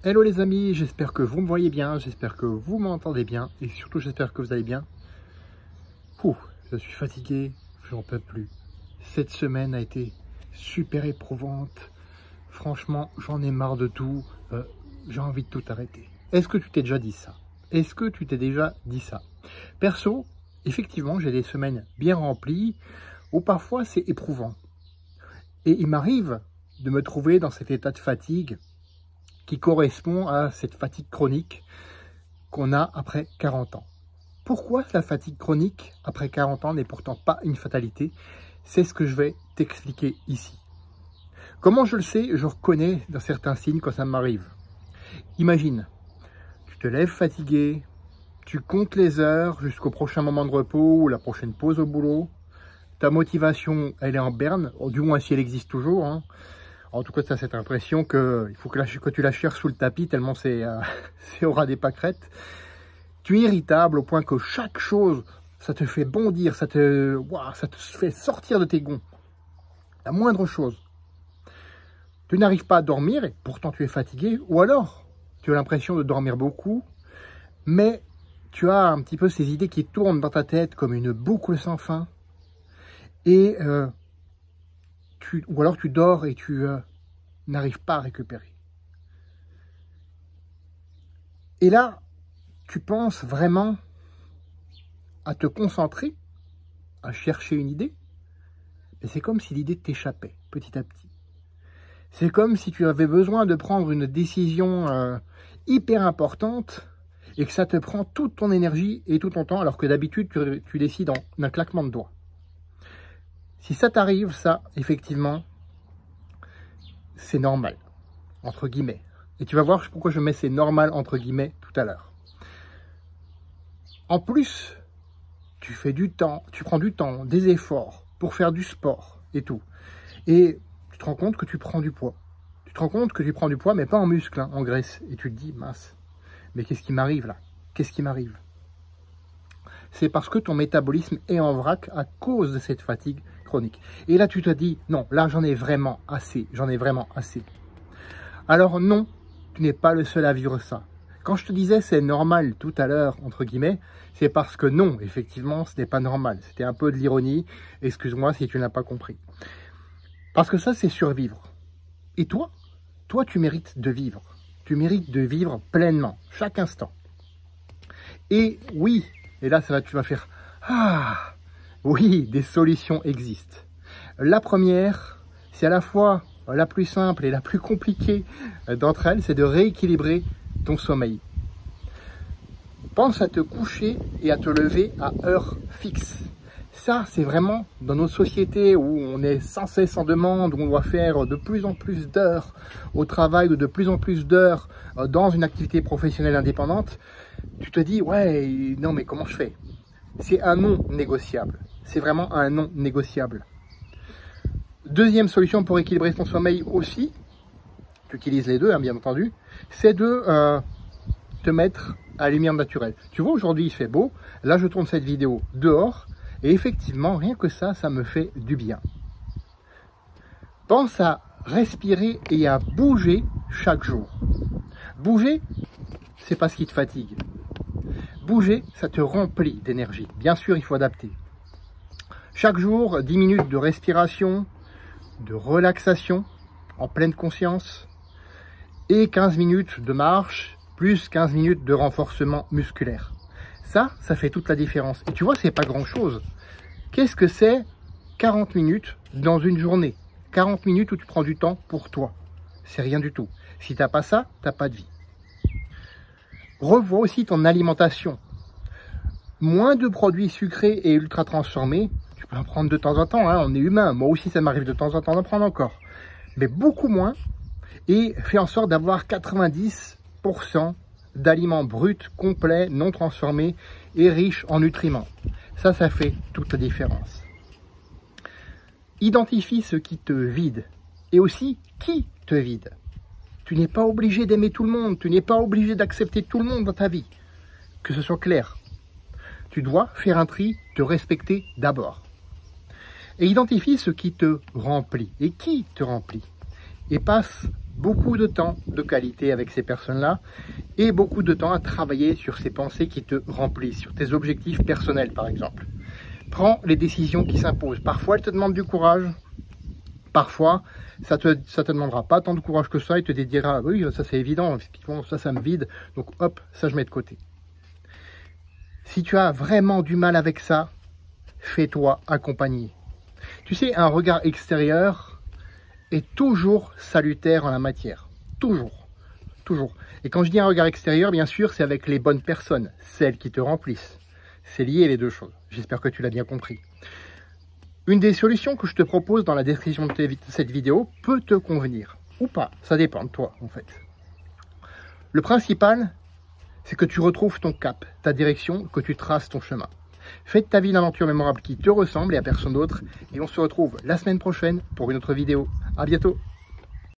Hello les amis, j'espère que vous me voyez bien, j'espère que vous m'entendez bien et surtout j'espère que vous allez bien. Je suis fatigué, j'en peux plus. Cette semaine a été super éprouvante. Franchement, j'en ai marre de tout. J'ai envie de tout arrêter. Est-ce que tu t'es déjà dit ça? Est-ce que tu t'es déjà dit ça? Perso, effectivement, j'ai des semaines bien remplies où parfois c'est éprouvant. Et il m'arrive de me trouver dans cet état de fatigue qui correspond à cette fatigue chronique qu'on a après 40 ans. Pourquoi la fatigue chronique après 40 ans n'est pourtant pas une fatalité? C'est ce que je vais t'expliquer ici. Comment je le sais? Je reconnais dans certains signes quand ça m'arrive. Imagine, tu te lèves fatigué, tu comptes les heures jusqu'au prochain moment de repos ou la prochaine pause au boulot. Ta motivation, elle est en berne, du moins si elle existe toujours, hein. En tout cas, tu as cette impression qu'il faut que tu la cherches sous le tapis tellement c'est au ras des pâquerettes. Tu es irritable au point que chaque chose, ça te fait bondir, ça te fait sortir de tes gonds. La moindre chose. Tu n'arrives pas à dormir et pourtant tu es fatigué. Ou alors, tu as l'impression de dormir beaucoup, mais tu as un petit peu ces idées qui tournent dans ta tête comme une boucle sans fin. Et ou alors tu dors et tu n'arrives pas à récupérer. Et là, tu penses vraiment à te concentrer, à chercher une idée, mais c'est comme si l'idée t'échappait petit à petit. C'est comme si tu avais besoin de prendre une décision hyper importante et que ça te prend toute ton énergie et tout ton temps, alors que d'habitude, tu décides en un claquement de doigts. Si ça t'arrive, ça, effectivement, c'est normal, entre guillemets. Et tu vas voir pourquoi je mets c'est normal, entre guillemets, tout à l'heure. En plus, tu prends du temps, des efforts pour faire du sport et tout. Et tu te rends compte que tu prends du poids. Tu te rends compte que tu prends du poids, mais pas en muscle, hein, en graisse. Et tu te dis, mince, mais qu'est-ce qui m'arrive là? Qu'est-ce qui m'arrive? C'est parce que ton métabolisme est en vrac à cause de cette fatigue chronique. Et là, tu te dis, non, là, j'en ai vraiment assez. J'en ai vraiment assez. Alors non, tu n'es pas le seul à vivre ça. Quand je te disais c'est normal tout à l'heure, entre guillemets, c'est parce que non, effectivement, ce n'est pas normal. C'était un peu de l'ironie. Excuse-moi si tu n'as pas compris. Parce que ça, c'est survivre. Et toi, tu mérites de vivre. Tu mérites de vivre pleinement, chaque instant. Et oui, et là, tu vas faire « Ah !» Oui, des solutions existent. La première, c'est à la fois la plus simple et la plus compliquée d'entre elles, c'est de rééquilibrer ton sommeil. Pense à te coucher et à te lever à heure fixe. Ça, c'est vraiment dans nos sociétés où on est sans cesse en demande, où on doit faire de plus en plus d'heures au travail ou de plus en plus d'heures dans une activité professionnelle indépendante. Tu te dis, ouais, non, mais comment je fais? C'est un non négociable. C'est vraiment un non négociable. Deuxième solution pour équilibrer ton sommeil aussi, tu utilises les deux, hein, bien entendu, c'est de te mettre à la lumière naturelle. Tu vois, aujourd'hui, il fait beau. Là, je tourne cette vidéo dehors. Et effectivement, rien que ça, ça me fait du bien. Pense à respirer et à bouger chaque jour. Bouger, c'est pas ce qui te fatigue. Bouger, ça te remplit d'énergie. Bien sûr, il faut adapter. Chaque jour, 10 minutes de respiration, de relaxation, en pleine conscience, et 15 minutes de marche, plus 15 minutes de renforcement musculaire. Ça fait toute la différence. Et tu vois, c'est pas grand-chose. Qu'est-ce que c'est 40 minutes dans une journée? 40 minutes où tu prends du temps pour toi. C'est rien du tout. Si tu n'as pas ça, tu n'as pas de vie. Revois aussi ton alimentation. Moins de produits sucrés et ultra transformés. Tu peux en prendre de temps en temps, hein, on est humain. Moi aussi, ça m'arrive de temps en temps d'en prendre encore. Mais beaucoup moins. Et fais en sorte d'avoir 90% d'aliments bruts, complets, non transformés et riches en nutriments. Ça fait toute la différence. Identifie ce qui te vide et aussi qui te vide. Tu n'es pas obligé d'aimer tout le monde, tu n'es pas obligé d'accepter tout le monde dans ta vie. Que ce soit clair. Tu dois faire un tri, te respecter d'abord. Et identifie ce qui te remplit et qui te remplit. Et passe beaucoup de temps de qualité avec ces personnes-là et beaucoup de temps à travailler sur ces pensées qui te remplissent, sur tes objectifs personnels par exemple. Prends les décisions qui s'imposent. Parfois, elles te demandent du courage. Parfois, ça te demandera pas tant de courage que ça. Il te dira, oui, ça c'est évident, effectivement, ça me vide. Donc hop, ça je mets de côté. Si tu as vraiment du mal avec ça, fais-toi accompagner. Tu sais, un regard extérieur est toujours salutaire en la matière. Toujours. Toujours. Et quand je dis un regard extérieur, bien sûr, c'est avec les bonnes personnes, celles qui te remplissent. C'est lié les deux choses. J'espère que tu l'as bien compris. Une des solutions que je te propose dans la description de cette vidéo peut te convenir. Ou pas. Ça dépend de toi, en fait. Le principal, c'est que tu retrouves ton cap, ta direction, que tu traces ton chemin. Fais de ta vie l'aventure mémorable qui te ressemble et à personne d'autre. Et on se retrouve la semaine prochaine pour une autre vidéo. À bientôt.